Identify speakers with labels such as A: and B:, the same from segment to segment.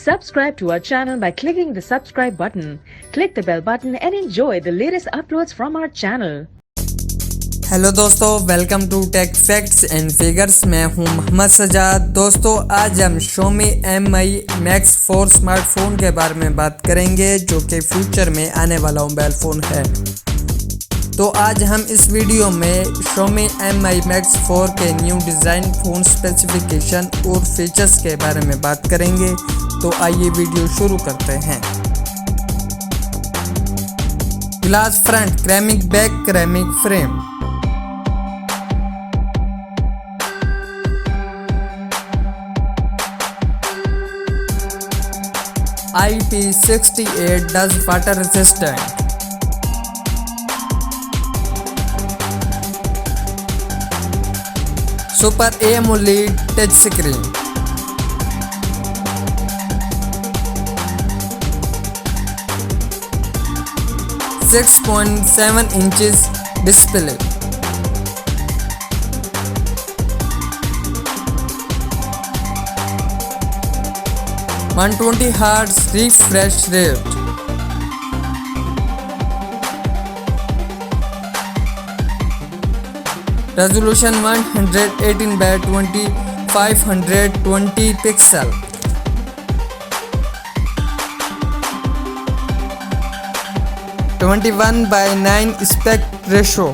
A: Subscribe to our channel by clicking the subscribe button. Click the bell button and enjoy the latest uploads from our channel.
B: Hello दोस्तों, welcome to tech facts and figures. मैं हूं मोहम्मद सजाद। दोस्तों, आज हम Xiaomi Mi Max 4 smartphone के बारे में बात करेंगे, जो कि फ्यूचर में आने वाला मोबाइल फ़ोन है। तो आज हम इस वीडियो में Xiaomi Mi Max 4 के न्यू डिज़ाइन, फ़ोन स्पेसिफिकेशन और फीचर्स के बारे में बात करेंगे। तो आइए वीडियो शुरू करते हैं। Glass front, ceramic back, ceramic frame. IP68 dust water resistant. Super AMOLED touch screen. (6.7" display. (120Hz refresh rate). Resolution 118x2520 pixel. (21:9 aspect ratio).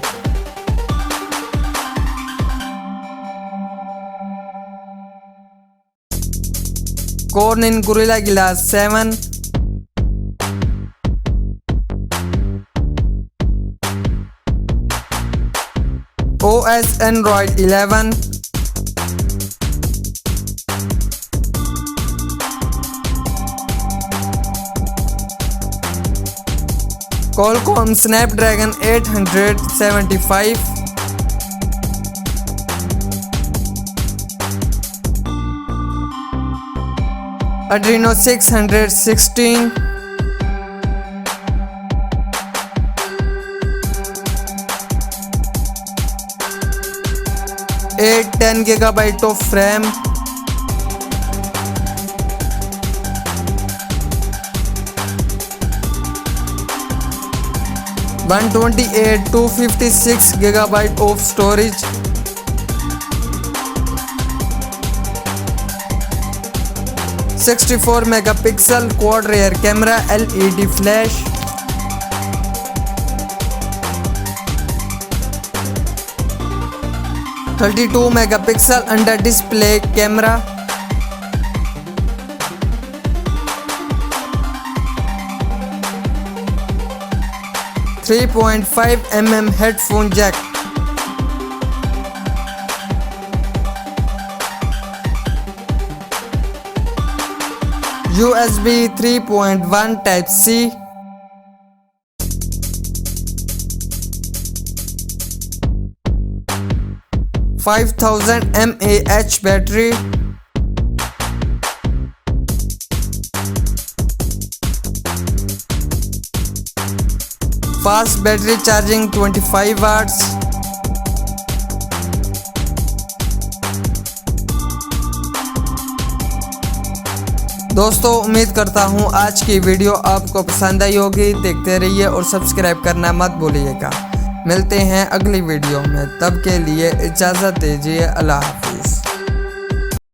B: Corning Gorilla Glass 7. OS Android 11. Qualcomm Snapdragon 875. Adreno 616. (10 GB of RAM). (128/256 GB of storage). (64 megapixel quad rear camera LED flash). (32 megapixel under display camera). (3.5mm headphone jack). USB 3.1 Type C. (5000 mAh battery). Fast battery charging 25 watts. दोस्तों, उम्मीद करता हूँ आज की video आपको पसंद आई होगी। देखते रहिए और सब्सक्राइब करना मत भूलिएगा। मिलते हैं अगली वीडियो में, तब के लिए इजाज़त दीजिए। अल्लाह हाफ़िज़।